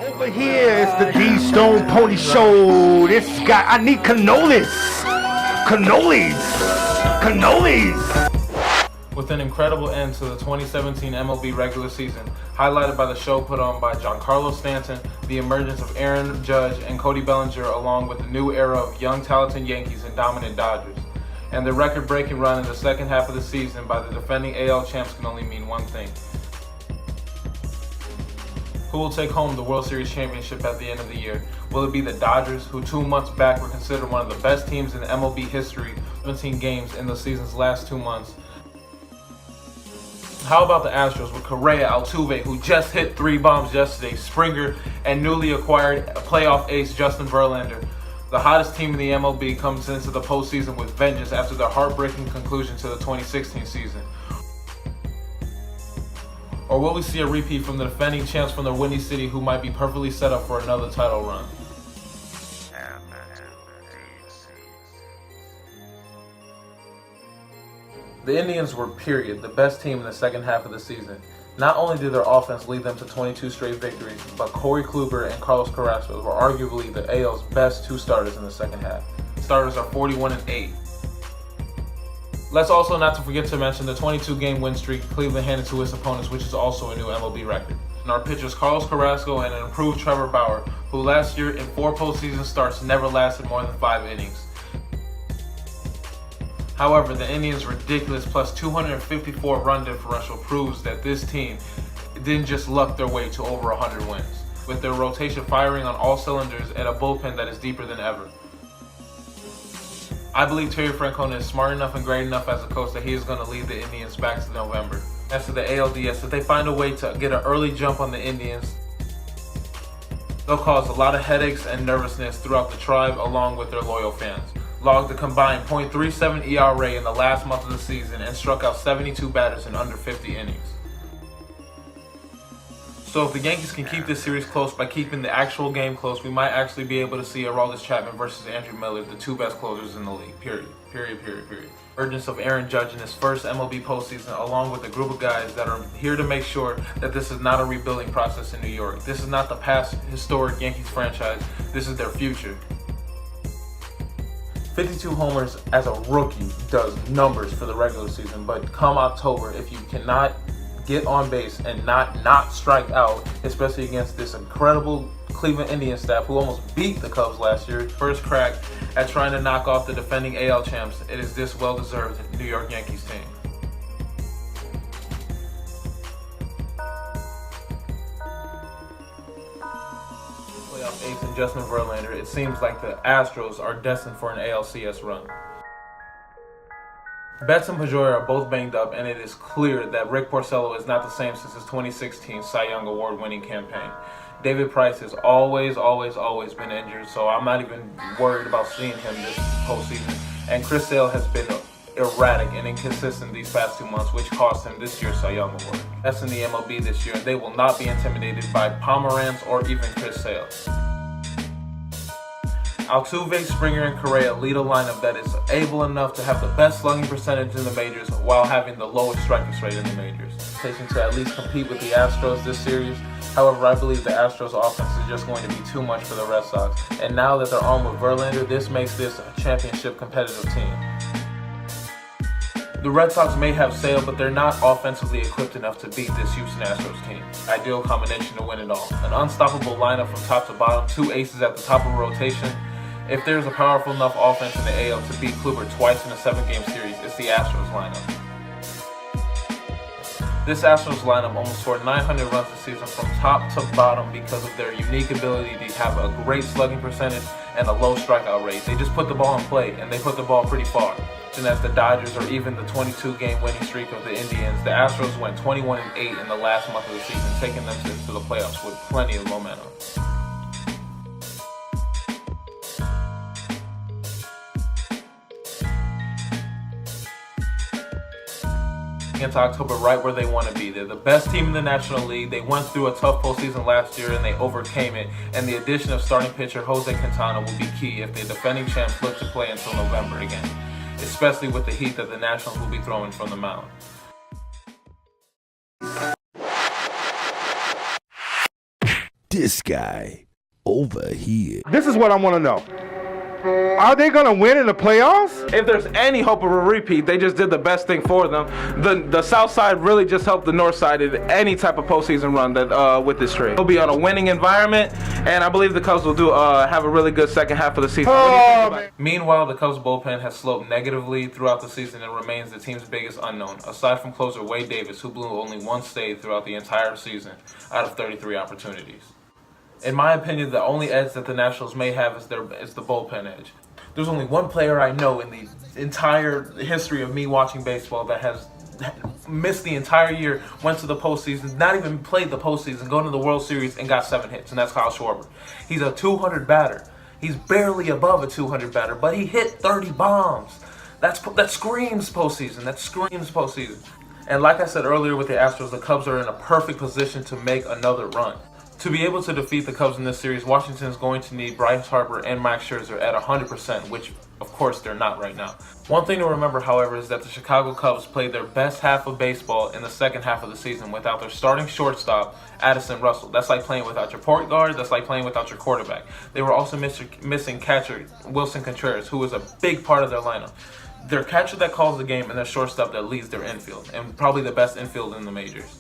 Over here is the D Stone Pony Show. This guy, I need cannolis. With an incredible end to the 2017 MLB regular season, highlighted by the show put on by Giancarlo Stanton, the emergence of Aaron Judge and Cody Bellinger, along with the new era of young talented Yankees and dominant Dodgers, and the record-breaking run in the second half of the season by the defending AL champs can only mean one thing. Who will take home the World Series championship at the end of the year? Will it be the Dodgers, who 2 months back were considered one of the best teams in MLB history, 17 games in the season's last 2 months? How about the Astros with Correa, Altuve, who just hit 3 bombs yesterday, Springer, and newly acquired playoff ace Justin Verlander? The hottest team in the MLB comes into the postseason with vengeance after their heartbreaking conclusion to the 2016 season. Or will we see a repeat from the defending champs from the Windy City, who might be perfectly set up for another title run? The Indians were, the best team in the second half of the season. Not only did their offense lead them to 22 straight victories, but Corey Kluber and Carlos Carrasco were arguably the AL's best 2 starters in the second half. Starters are 41-8. Let's also not to forget to mention the 22-game win streak Cleveland handed to its opponents, which is also a new MLB record. And our pitchers Carlos Carrasco and an improved Trevor Bauer, who last year in 4 postseason starts never lasted more than 5 innings. However, the Indians' ridiculous plus 254 run differential proves that this team didn't just luck their way to over 100 wins, with their rotation firing on all cylinders and a bullpen that is deeper than ever. I believe Terry Francona is smart enough and great enough as a coach that he is going to lead the Indians back to November. As to the ALDS, if they find a way to get an early jump on the Indians, they'll cause a lot of headaches and nervousness throughout the tribe along with their loyal fans. Logged a combined .37 ERA in the last month of the season and struck out 72 batters in under 50 innings. So if the Yankees can keep this series close by keeping the actual game close, we might actually be able to see Aroldis Chapman versus Andrew Miller, the 2 best closers in the league, period. Emergence of Aaron Judge in his first MLB postseason, along with a group of guys that are here to make sure that this is not a rebuilding process in New York. This is not the past historic Yankees franchise, this is their future. 52 homers as a rookie does numbers for the regular season, but come October, if you cannot get on base and not strike out, especially against this incredible Cleveland Indians staff who almost beat the Cubs last year, first crack at trying to knock off the defending AL champs, it is this well-deserved New York Yankees team. Playoff ace and Justin Verlander, it seems like the Astros are destined for an ALCS run. Betts and Pedroia are both banged up, and it is clear that Rick Porcello is not the same since his 2016 Cy Young Award-winning campaign. David Price has always been injured, so I'm not even worried about seeing him this postseason. And Chris Sale has been erratic and inconsistent these past 2 months, which cost him this year's Cy Young Award. That's in the MLB this year, and they will not be intimidated by Pomeranz or even Chris Sale. Altuve, Springer, and Correa lead a lineup that is able enough to have the best slugging percentage in the majors while having the lowest strikeout rate in the majors. Taking to at least compete with the Astros this series. However, I believe the Astros offense is just going to be too much for the Red Sox. And now that they're on with Verlander, this makes this a championship competitive team. The Red Sox may have Sale, but they're not offensively equipped enough to beat this Houston Astros team. Ideal combination to win it all. An unstoppable lineup from top to bottom, 2 aces at the top of rotation. If there's a powerful enough offense in the AL to beat Kluber twice in a 7-game series, it's the Astros lineup. This Astros lineup almost scored 900 runs this season from top to bottom because of their unique ability to have a great slugging percentage and a low strikeout rate. They just put the ball in play, and they put the ball pretty far. And as the Dodgers or even the 22-game winning streak of the Indians, the Astros went 21-8 in the last month of the season, taking them to the playoffs with plenty of momentum. Into October right where they want to be. They're the best team in the National League. They went through a tough postseason last year and they overcame it. And the addition of starting pitcher Jose Quintana will be key if the defending champs look to play until November again, especially with the heat that the Nationals will be throwing from the mound. this guy over here. This is what I want to know. Are they going to win in the playoffs? If there's any hope of a repeat, they just did the best thing for them. The South Side really just helped the North Side in any type of postseason run that with this trade. They'll be on a winning environment, and I believe the Cubs will have a really good second half of the season. Meanwhile, the Cubs bullpen has sloped negatively throughout the season and remains the team's biggest unknown, aside from closer Wade Davis, who blew only one save throughout the entire season out of 33 opportunities. In my opinion, the only edge that the Nationals may have is the bullpen edge. There's only one player I know in the entire history of me watching baseball that has missed the entire year, went to the postseason, not even played the postseason, going to the World Series and got 7 hits, and that's Kyle Schwarber. He's a 200 batter. He's barely above a 200 batter, but he hit 30 bombs. That screams postseason. That screams postseason. And like I said earlier with the Astros, the Cubs are in a perfect position to make another run. To be able to defeat the Cubs in this series, Washington is going to need Bryce Harper and Max Scherzer at 100%, which, of course, they're not right now. One thing to remember, however, is that the Chicago Cubs played their best half of baseball in the second half of the season without their starting shortstop, Addison Russell. That's like playing without your point guard. That's like playing without your quarterback. They were also missing catcher Wilson Contreras, who was a big part of their lineup. Their catcher that calls the game and their shortstop that leads their infield, and probably the best infield in the majors.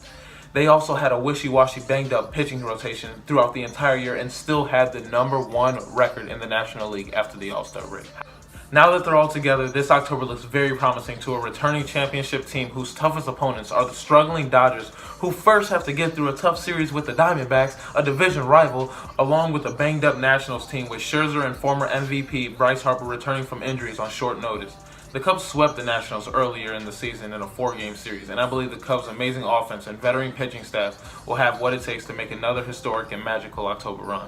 They also had a wishy-washy, banged-up pitching rotation throughout the entire year and still had the #1 record in the National League after the All-Star break. Now that they're all together, this October looks very promising to a returning championship team whose toughest opponents are the struggling Dodgers, who first have to get through a tough series with the Diamondbacks, a division rival, along with a banged-up Nationals team with Scherzer and former MVP Bryce Harper returning from injuries on short notice. The Cubs swept the Nationals earlier in the season in a 4-game series, and I believe the Cubs' amazing offense and veteran pitching staff will have what it takes to make another historic and magical October run.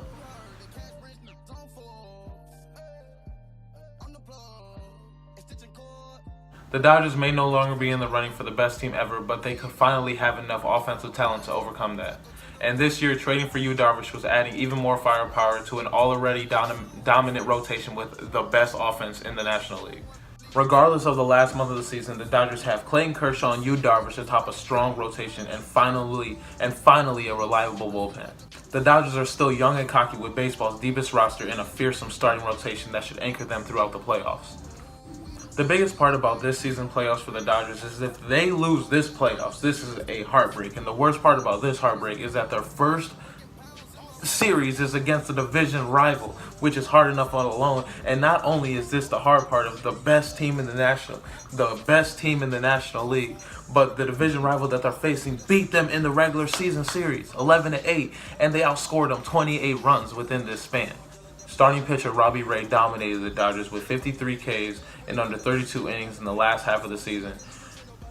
The Dodgers may no longer be in the running for the best team ever, but they could finally have enough offensive talent to overcome that. And this year, trading for Yu Darvish was adding even more firepower to an already dominant rotation with the best offense in the National League. Regardless of the last month of the season, the Dodgers have Clayton Kershaw and Yu Darvish atop a strong rotation and finally a reliable bullpen. The Dodgers are still young and cocky with baseball's deepest roster and a fearsome starting rotation that should anchor them throughout the playoffs. The biggest part about this season playoffs for the Dodgers is if they lose this playoffs, this is a heartbreak. And the worst part about this heartbreak is that their first series is against the division rival, which is hard enough on alone. And not only is this the hard part of the best team in the National League, but the division rival that they're facing beat them in the regular season series 11-8, and they outscored them 28 runs within this span. Starting pitcher Robbie Ray dominated the Dodgers with 53 Ks in under 32 innings in the last half of the season,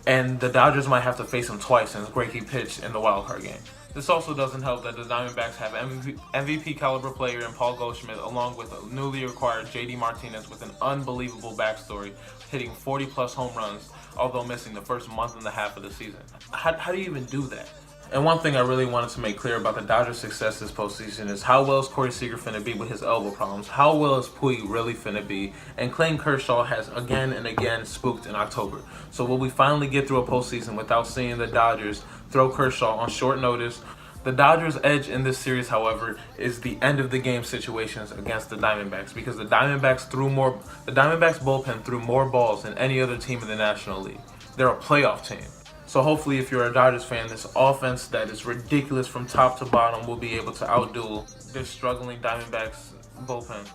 and the Dodgers might have to face him twice since Greinke pitched in the wildcard game. This also doesn't help that the Diamondbacks have MVP caliber player in Paul Goldschmidt, along with a newly acquired JD Martinez with an unbelievable backstory, hitting 40-plus home runs, although missing the first month and a half of the season. How do you even do that? And one thing I really wanted to make clear about the Dodgers' success this postseason is how well is Corey Seager finna be with his elbow problems? How well is Puig really finna be? And Clayton Kershaw has again and again spooked in October. So will we finally get through a postseason without seeing the Dodgers throw Kershaw on short notice? The Dodgers' edge in this series, however, is the end of the game situations against the Diamondbacks, because the Diamondbacks bullpen threw more balls than any other team in the National League. They're a playoff team. So hopefully, if you're a Dodgers fan, this offense that is ridiculous from top to bottom will be able to outduel this struggling Diamondbacks bullpen.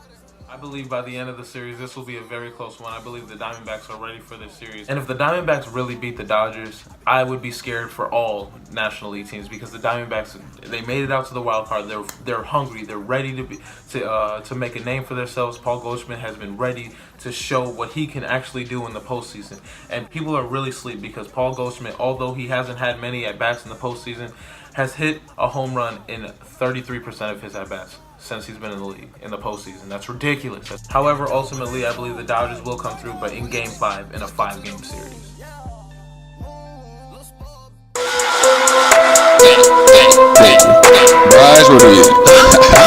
I believe by the end of the series, this will be a very close one. I believe the Diamondbacks are ready for this series. And if the Diamondbacks really beat the Dodgers, I would be scared for all National League teams, because the Diamondbacks, they made it out to the wild card. They're hungry. They're ready to make a name for themselves. Paul Goldschmidt has been ready to show what he can actually do in the postseason. And people are really asleep because Paul Goldschmidt, although he hasn't had many at-bats in the postseason, has hit a home run in 33% of his at-bats since he's been in the league in the postseason. That's ridiculous. However, ultimately, I believe the Dodgers will come through, but in Game 5 in a 5-game series. Rise with it. I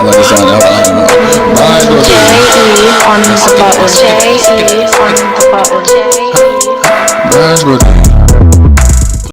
like the sound of that. Rise with it. J.E. on the button. Rise with it.